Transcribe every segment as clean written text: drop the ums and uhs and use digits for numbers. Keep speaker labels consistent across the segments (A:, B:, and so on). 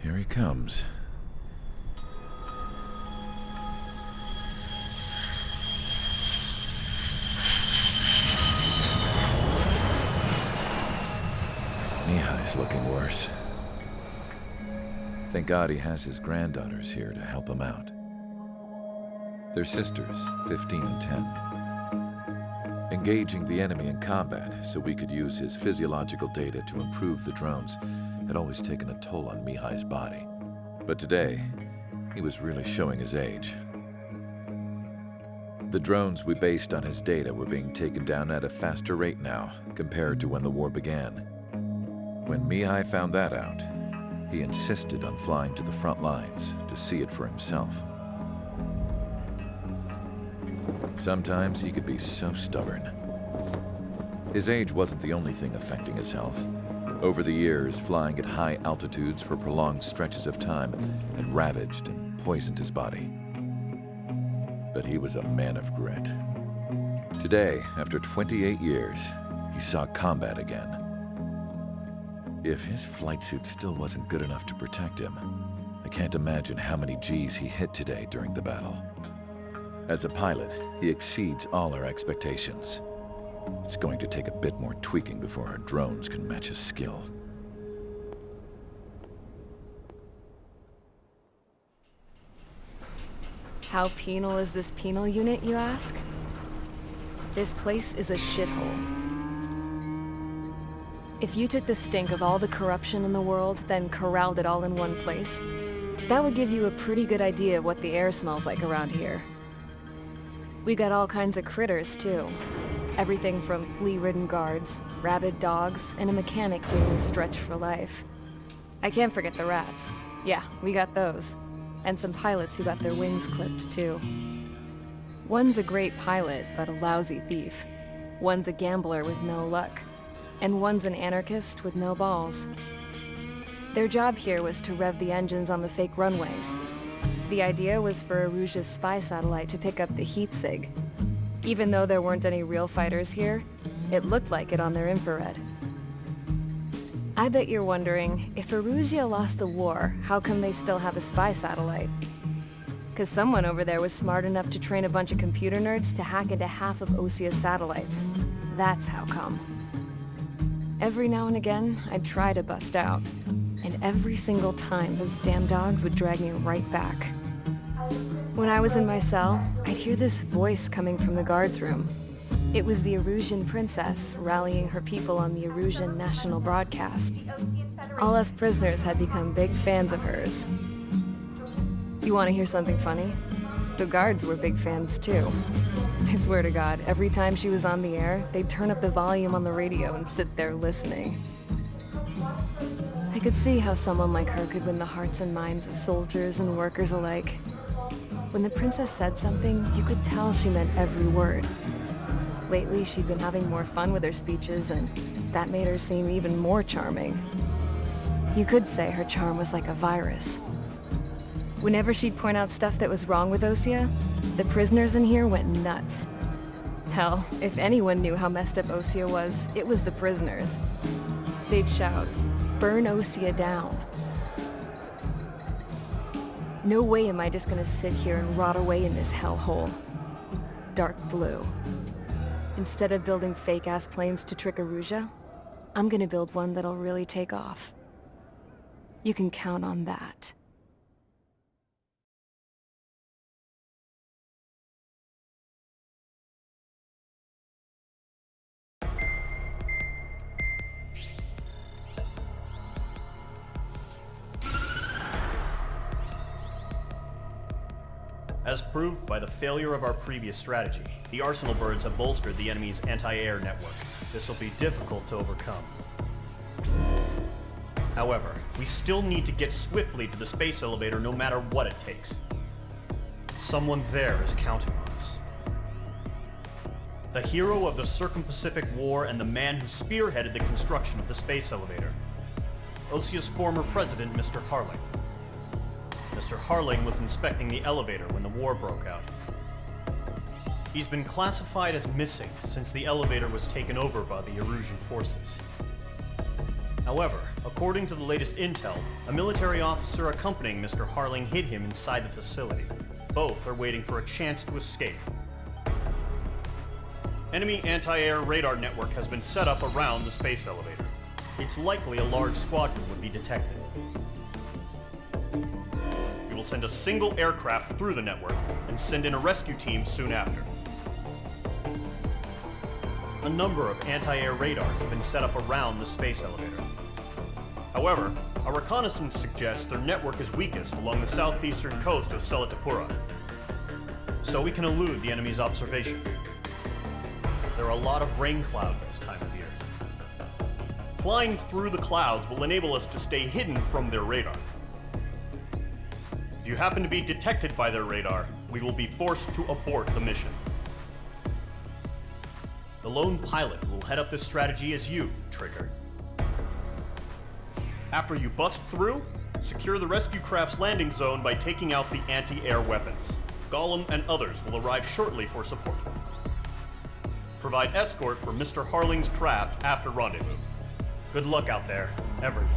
A: Here he comes. Mihai's looking worse. Thank God he has his granddaughters here to help him out. They're sisters, 15 and 10. Engaging the enemy in combat so we could use his physiological data to improve the drones had always taken a toll on Mihai's body. But today, he was really showing his age. The drones we based on his data were being taken down at a faster rate now compared to when the war began. When Mihai found that out, he insisted on flying to the front lines to see it for himself. Sometimes he could be so stubborn. His age wasn't the only thing affecting his health. Over the years, flying at high altitudes for prolonged stretches of time had ravaged and poisoned his body. But he was a man of grit. Today, after 28 years, he saw combat again. If his flight suit still wasn't good enough to protect him, I can't imagine how many Gs he hit today during the battle. As a pilot, he exceeds all our expectations. It's going to take a bit more tweaking before our drones can match his skill.
B: How penal is this penal unit, you ask? This place is a shithole. If you took the stink of all the corruption in the world, then corralled it all in one place, that would give you a pretty good idea of what the air smells like around here. We got all kinds of critters, too. Everything from flea-ridden guards, rabid dogs, and a mechanic doing a stretch for life. I can't forget the rats. Yeah, we got those. And some pilots who got their wings clipped, too. One's a great pilot, but a lousy thief. One's a gambler with no luck. And one's an anarchist with no balls. Their job here was to rev the engines on the fake runways. The idea was for Aruja's spy satellite to pick up the heat sig. Even though there weren't any real fighters here, it looked like it on their infrared. I bet you're wondering, if Aruja lost the war, how come they still have a spy satellite? 'Cause someone over there was smart enough to train a bunch of computer nerds to hack into half of Osia's satellites. That's how come. Every now and again, I'd try to bust out. And every single time, those damn dogs would drag me right back. When I was in my cell, I'd hear this voice coming from the guards room. It was the Erusian princess rallying her people on the Erusian national broadcast. All us prisoners had become big fans of hers. You want to hear something funny? The guards were big fans too. I swear to God, every time she was on the air, they'd turn up the volume on the radio and sit there listening. I could see how someone like her could win the hearts and minds of soldiers and workers alike. When the princess said something, you could tell she meant every word. Lately, she'd been having more fun with her speeches, and that made her seem even more charming. You could say her charm was like a virus. Whenever she'd point out stuff that was wrong with Osia, the prisoners in here went nuts. Hell, if anyone knew how messed up Osia was, it was the prisoners. They'd shout, "Burn Osia down." No way am I just gonna sit here and rot away in this hellhole. Dark blue. Instead of building fake-ass planes to trick Aruja, I'm gonna build one that'll really take off. You can count on that.
C: As proved by the failure of our previous strategy, the Arsenal birds have bolstered the enemy's anti-air network. This will be difficult to overcome. However, we still need to get swiftly to the space elevator no matter what it takes. Someone there is counting on us. The hero of the Circum-Pacific War and the man who spearheaded the construction of the space elevator. Osia's former president, Mr. Harling. Mr. Harling was inspecting the elevator when the war broke out. He's been classified as missing since the elevator was taken over by the Erusian forces. However, according to the latest intel, a military officer accompanying Mr. Harling hid him inside the facility. Both are waiting for a chance to escape. Enemy anti-air radar network has been set up around the space elevator. It's likely a large squadron would be detected. We will send a single aircraft through the network and send in a rescue team soon after. A number of anti-air radars have been set up around the space elevator. However, our reconnaissance suggests their network is weakest along the southeastern coast of Selatapura, so we can elude the enemy's observation. There are a lot of rain clouds this time of year. Flying through the clouds will enable us to stay hidden from their radar. If you happen to be detected by their radar, we will be forced to abort the mission. The lone pilot who will head up this strategy is you, Trigger. After you bust through, secure the rescue craft's landing zone by taking out the anti-air weapons. Gollum and others will arrive shortly for support. Provide escort for Mr. Harling's craft after rendezvous. Good luck out there, everyone.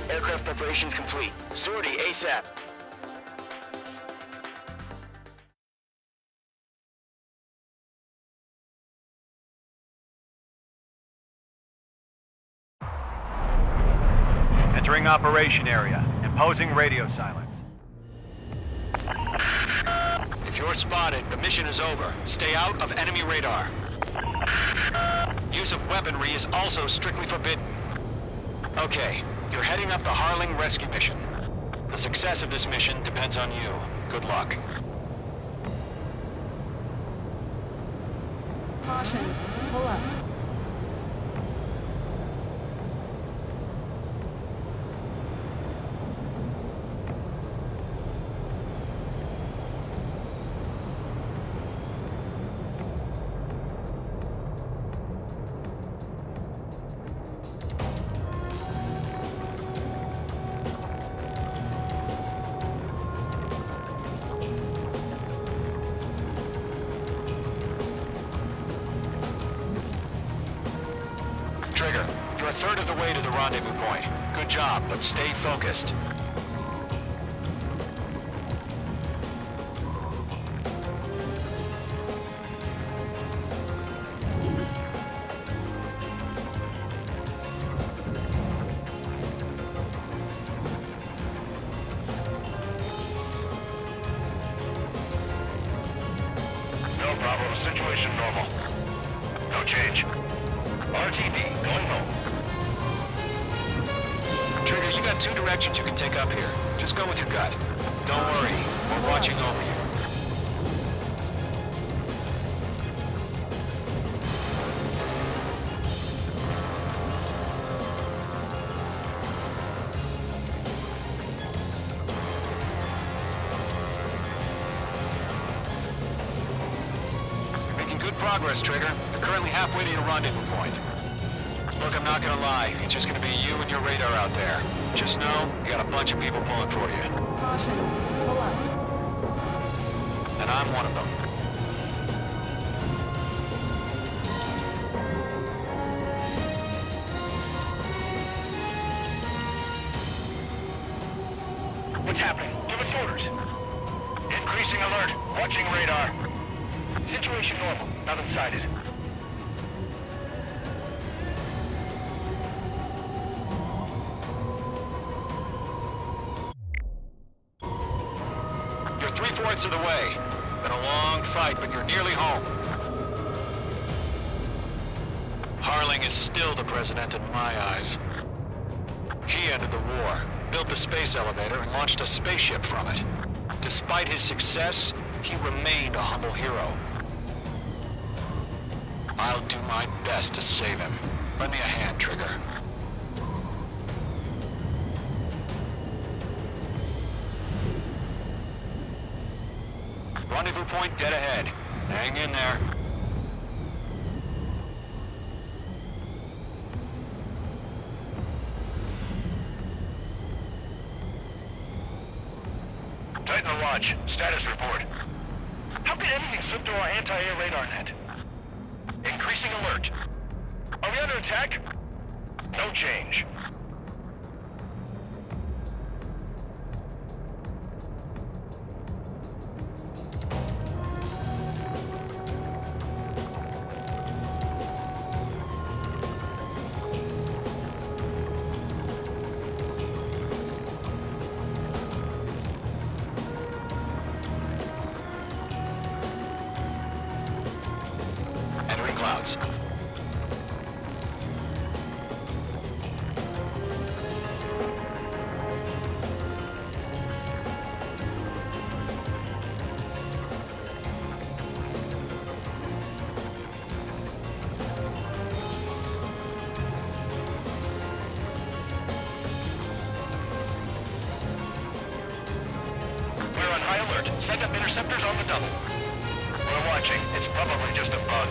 D: Aircraft preparations complete. Sortie ASAP.
E: Entering operation area. Imposing radio silence.
D: If you're spotted, the mission is over. Stay out of enemy radar. Use of weaponry is also strictly forbidden. Okay, you're heading up the Harling rescue mission. The success of this mission depends on you. Good luck.
F: Caution, pull up.
D: Trigger, you're a third of the way to the rendezvous point. Good job, but stay focused.
G: No problem. Situation normal. No change. RTD, going home.
D: Trigger, you got two directions you can take up here. Just go with your gut. Don't worry, we're watching over you. Making good progress, Trigger. You're currently halfway to your rendezvous point. Look, I'm not gonna lie. It's just gonna be you and your radar out there. Just know, you got a bunch of people pulling for you.
F: Caution. Pull up.
D: And I'm one of them.
G: What's happening? Give us orders. Increasing alert. Watching radar. Situation normal. Nothing sighted.
D: You're 3/4 of the way. Been a long fight, but you're nearly home. Harling is still the president in my eyes. He ended the war, built the space elevator, and launched a spaceship from it. Despite his success, he remained a humble hero. I'll do my best to save him. Lend me a hand, Trigger. Rendezvous point dead ahead. Hang in there.
G: Titan to launch. Status report. How could anything slip through our anti-air radar net? Increasing alert. Are we under attack? No change.
D: Entering clouds.
G: We're on high alert. Send up interceptors on the double. We're watching. It's probably just a bug.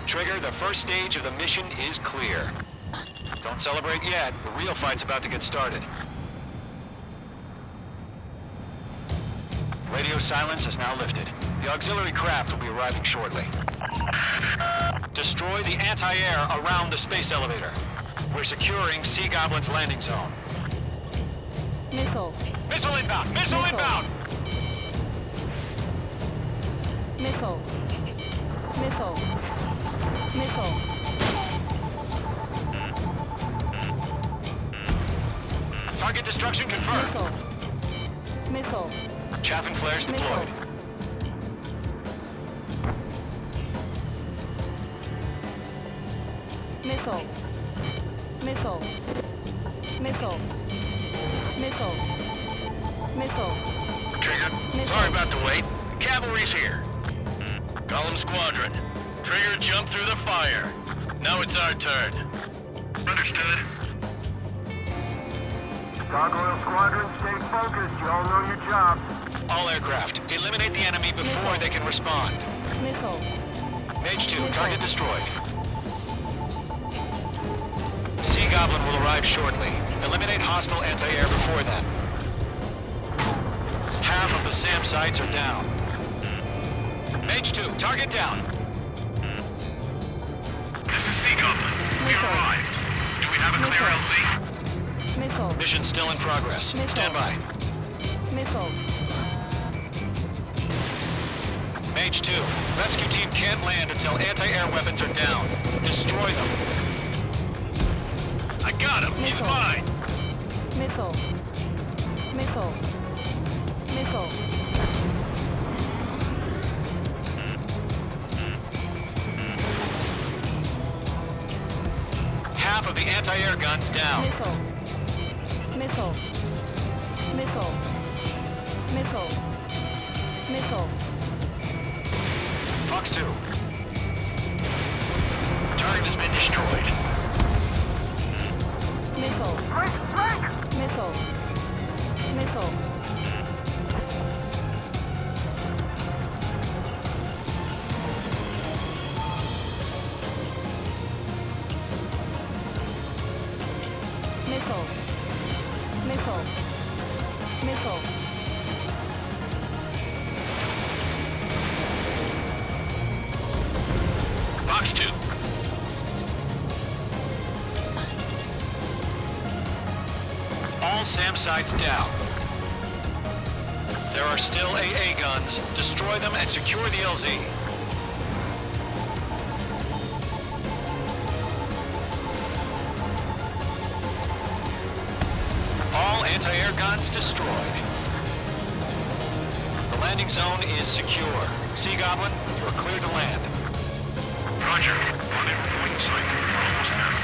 D: Trigger, the first stage of the mission is clear. Don't celebrate yet. The real fight's about to get started. Radio silence is now lifted. The auxiliary craft will be arriving shortly. Destroy the anti-air around the space elevator. We're securing Sea Goblin's landing zone.
F: Missile.
D: Missile inbound! Missile inbound!
F: Missile. Missile. Missile.
D: Target destruction confirmed.
F: Missile. Missile.
D: Chaffing flares deployed.
F: Missile. Missile. Missile. Missile. Missile.
G: Trigger, sorry about the wait. Cavalry's here. Column Squadron. Trigger jumped through the fire. Now it's our turn. Understood.
H: Gargoyle Squadron, stay focused. You all know your job.
D: All aircraft, eliminate the enemy before they can respond.
F: Missile.
D: Mage 2, target destroyed. Sea Goblin will arrive shortly. Eliminate hostile anti-air before then. Half of the SAM sites are down. Mage 2, target down.
G: This is Sea Goblin. We arrived. Do we have a clear LZ?
F: Missile.
D: Mission still in progress.
F: Missile.
D: Stand by.
F: Missile.
D: Mage 2, rescue team can't land until anti-air weapons are down. Destroy them.
G: I got him. He's
F: Missile.
G: mine.
F: Missile. Missile. Missile.
D: half of the anti-air guns down.
F: Missile. Missile. Missile. Missile. Missile.
D: Fox 2.
G: Target has been destroyed.
F: Missile. Missile. Missile. Missile. Missile. Missile.
G: Fox 2.
D: All SAM sites down. There are still AA guns. Destroy them and secure the LZ. All anti-air guns destroyed. The landing zone is secure. Sea Goblin, you are cleared to land.
G: Roger. On in point sight. Almost there.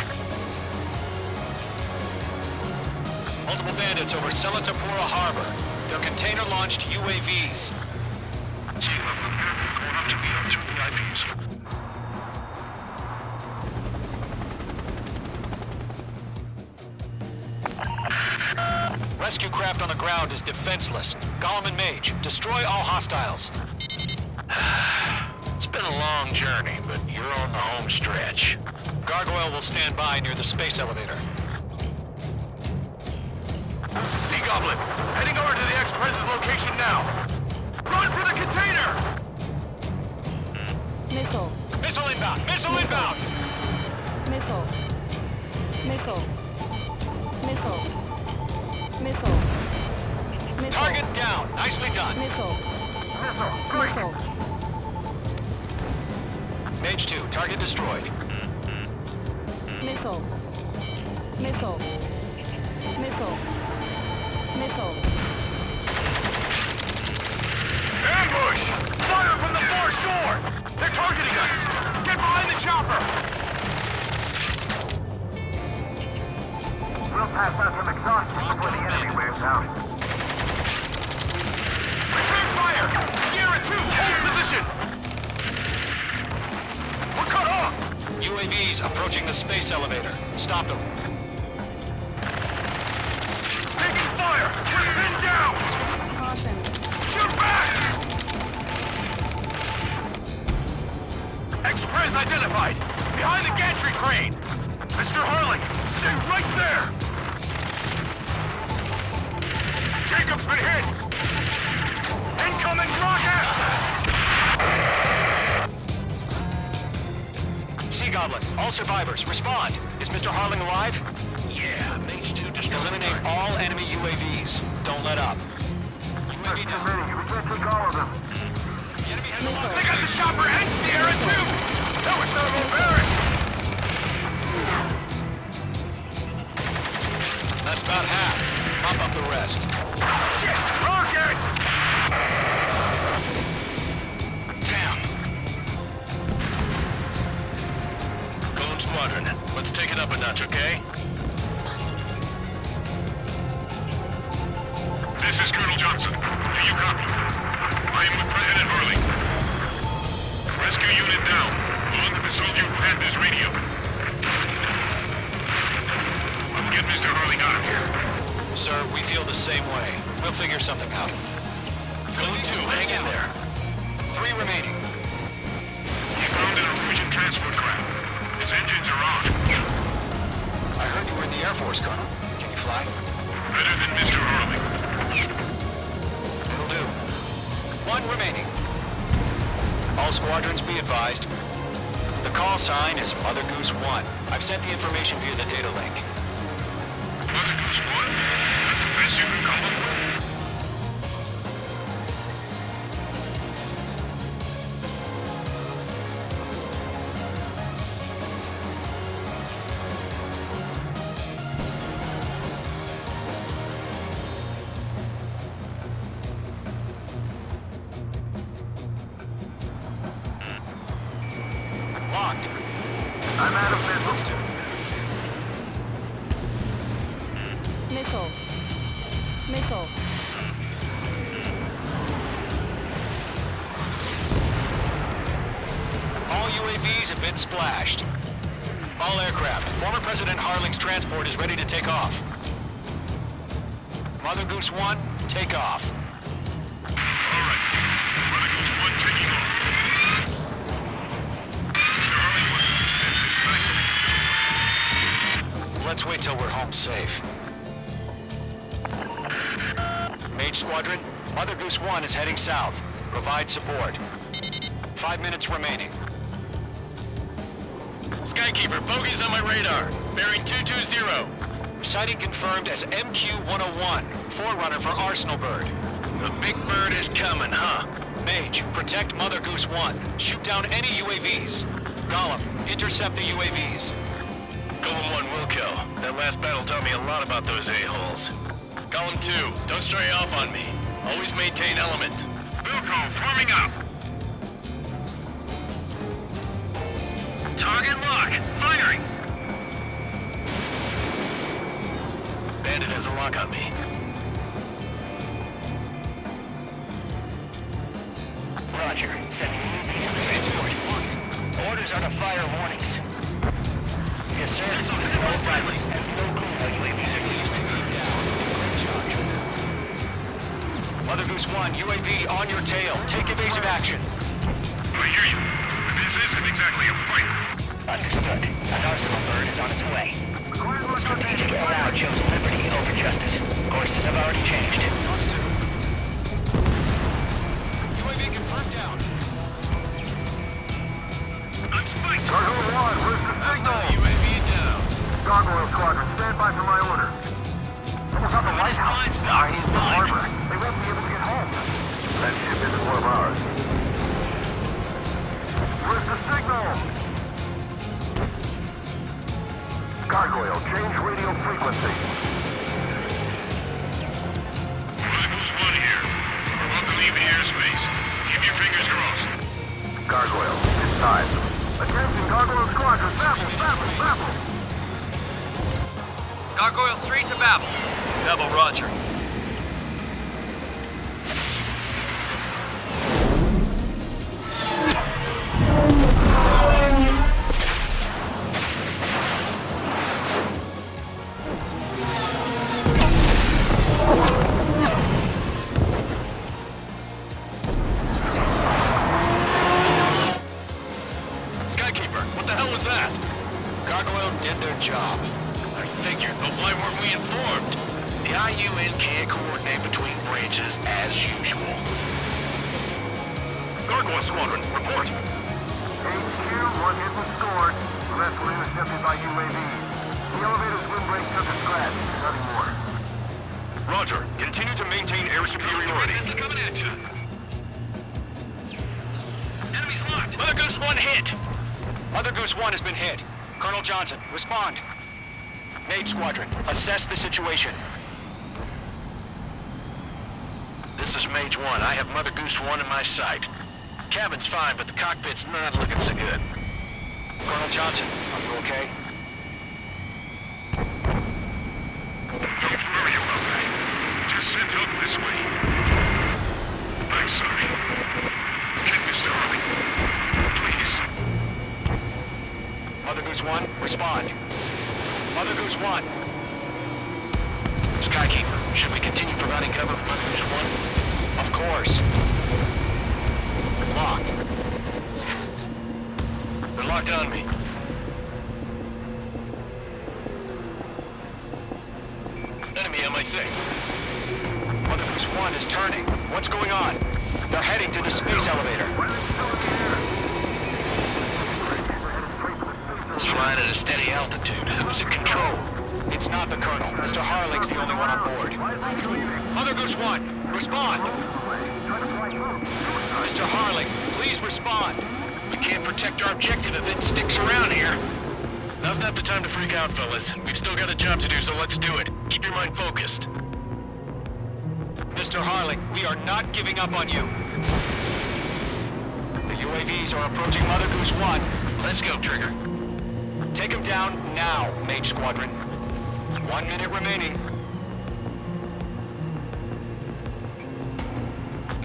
D: Multiple bandits over Selatapura Harbor. They're container-launched UAVs.
G: Sea level. Going up to meet our two VIPs.
D: Rescue craft on the ground is defenseless. Gollum and Mage, destroy all hostiles.
G: It's been a long journey, but you're on the home stretch.
D: Gargoyle will stand by near the space elevator.
G: Sea Goblin, heading over to the Express's location now. Run for the container!
F: Missile.
D: Missile inbound! Missile inbound!
F: Missile. Missile. Missile. Missile. Missile.
D: Target down! Nicely done.
F: Missile. Missile.
D: Mage 2, target destroyed.
F: Missile. Missile. Missile. Missile.
G: Ambush! Fire from the far shore! They're targeting us! Get behind the chopper!
H: We'll pass out some exhaust before the enemy wears out.
G: Return fire! Sierra 2, hold position! We're cut off!
D: UAVs approaching the space elevator. Stop them.
G: Taking fire! We're pinned down!
F: Caution.
G: Shoot back! Express identified! Behind the gantry crane! Mr. Harling, stay right there! Jacob's been hit! Incoming rocket!
D: Sea Goblin, all survivors, respond. Is Mr. Harling alive?
G: Yeah, Mage 2 destroyed
D: Eliminate all enemy UAVs. Don't let up. UAV
H: There's too
D: down.
H: many. We can't take all of them.
D: The enemy has a lot
G: They got the chopper and Sierra 2! That was not barbaric!
D: That's about half. Pop up the rest.
G: Shit! Rocket!
D: Damn.
G: Golem Squadron, let's take it up a notch, okay? This is Colonel Johnson. Do you copy? I am with President Harling. Rescue unit down. Along with the soldier who had this radio. Let's get Mr. Harling out of here.
D: Sir, we feel the same way. We'll figure something out.
G: Golem 2, hang in there.
D: 3 remaining.
G: He found an Norwegian transport craft. His engines are on.
D: I heard you were in the Air Force, Colonel. Can you fly?
G: Better than Mr. Harling.
D: It'll do. 1 remaining. All squadrons be advised. The call sign is Mother Goose 1. I've sent the information via the data link.
G: Mother Goose 1? That's the best you can come up with?
D: Locked.
H: I'm out of missiles.
D: Fox 2. UAVs have been splashed. All aircraft, former President Harling's transport is ready to take off. Mother Goose 1, take off.
G: Alright. Mother Goose 1 taking off. Mr. Harling was
D: Let's wait till we're home safe. Mage Squadron, Mother Goose 1 is heading south. Provide support. 5 minutes remaining.
G: Skykeeper, bogeys on my radar. Bearing 220.
D: Sighting confirmed as MQ-101, forerunner for Arsenal Bird.
G: The big bird is coming, huh?
D: Mage, protect Mother Goose 1. Shoot down any UAVs. Gollum, intercept the UAVs.
G: Golem 1 will kill. That last battle taught me a lot about those a-holes. Golem 2, don't stray off on me. Always maintain element. Wilco, forming up. Target lock. Firing. Bandit has a lock on me. Roger. Sending UAV to transport. Orders are to fire warnings. Yes, sir. No pilot and no clue how UAVs are used.
D: Mother Goose 1, UAV on your tail. Take evasive action.
G: I hear you. But this isn't exactly a fight.
I: Understood. An Arsenal Bird is on its way. Strategic now chose liberty over justice. Courses have already changed.
D: Trucks 2. UAV confirmed down.
G: I'm spiked.
H: Gargoyle 1, where's the signal?
G: UAV down.
H: Gargoyle Squadron, stand by for my order. Almost at the lighthouse. He's the harbor. They won't be able to get home. That ship isn't one of ours. Where's the signal? Gargoyle, change radio frequency.
G: Mother Goose 1 here. We're about to leave the airspace. Keep your fingers crossed.
H: Gargoyle, it's time. Attention, Gargoyle Squadron, Babel, Babel, Babel.
E: Gargoyle 3 to Babel.
G: Double Roger. Skykeeper, what the hell was that?
D: Gargoyle did their job.
G: I figured, but why weren't we informed?
I: The IUN can't coordinate between branches as usual.
G: Gargoyle Squadron, report.
H: HQ, one hit was scored. The rest were intercepted by UAV. The elevator's windbreak took a scratch. Nothing more.
G: Roger. Continue to maintain air superiority. Coming at you. Enemy's locked.
I: Mother Goose 1 hit!
D: Mother Goose 1 has been hit. Colonel Johnson, respond. Mage Squadron, assess the situation.
I: This is Mage 1. I have Mother Goose 1 in my sight. Cabin's fine, but the cockpit's not looking so good.
D: Colonel Johnson, are you okay?
G: Don't worry about that. Just send help this way. I'm sorry. Get Mr. Harley. Please.
D: Mother Goose 1, respond. Mother Goose 1.
I: Skykeeper, should we continue providing cover for Mother Goose 1?
D: Of course. Locked.
I: They're locked on me. Enemy on my 6.
D: Mother Goose 1 is turning. What's going on? They're heading to the space elevator.
I: It's flying at a steady altitude. Who's in control?
D: It's not the Colonel. Mr. Harling's the only one on board. Mother Goose 1, respond. Mr. Harling, please respond.
I: We can't protect our objective if it sticks around here.
G: Now's not the time to freak out, fellas. We've still got a job to do, so let's do it. Keep your mind focused.
D: Mr. Harling, we are not giving up on you. The UAVs are approaching Mother Goose 1.
I: Let's go, Trigger.
D: Take them down now, Mage Squadron. 1 minute remaining.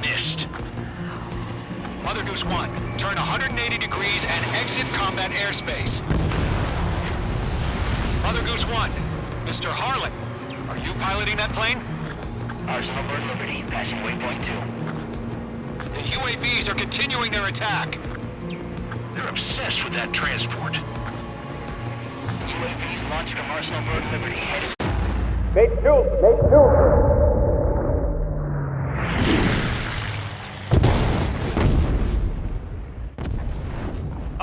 I: Missed.
D: Mother Goose 1, turn 180 degrees and exit combat airspace. Mother Goose 1, Mr. Harlan, are you piloting that plane?
I: Arsenal Bird Liberty, passing waypoint 2.
D: The UAVs are continuing their attack.
G: They're obsessed with that transport.
I: UAVs launched from Arsenal Bird Liberty, headed...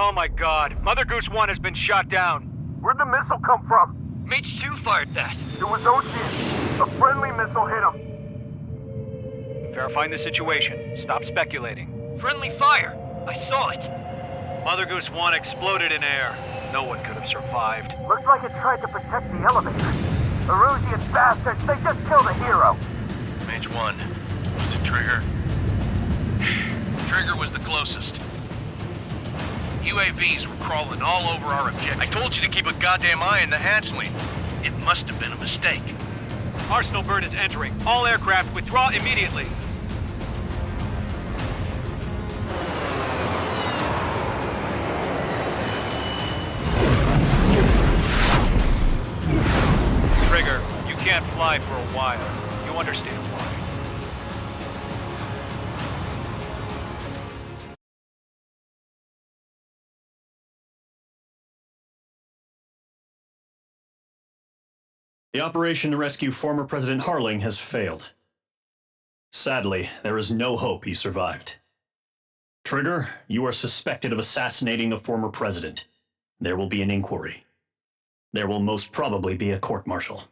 E: Oh my god. Mother Goose 1 has been shot down.
H: Where'd the missile come from?
D: Mage 2 fired that.
H: It was Ocean. A friendly missile hit him.
E: Verifying the situation. Stop speculating.
D: Friendly fire. I saw it.
E: Mother Goose 1 exploded in air. No one could have survived.
H: Looks like it tried to protect the elevator. Erusian bastards, they just killed a hero.
G: Mage 1. Was it Trigger? Trigger was the closest. UAVs were crawling all over our objective. I told you to keep a goddamn eye on the hatchling. It must have been a mistake.
E: Arsenal Bird is entering. All aircraft withdraw immediately. Trigger, you can't fly for a while. You understand why.
C: The operation to rescue former President Harling has failed. Sadly, there is no hope he survived. Trigger, you are suspected of assassinating the former president. There will be an inquiry. There will most probably be a court-martial.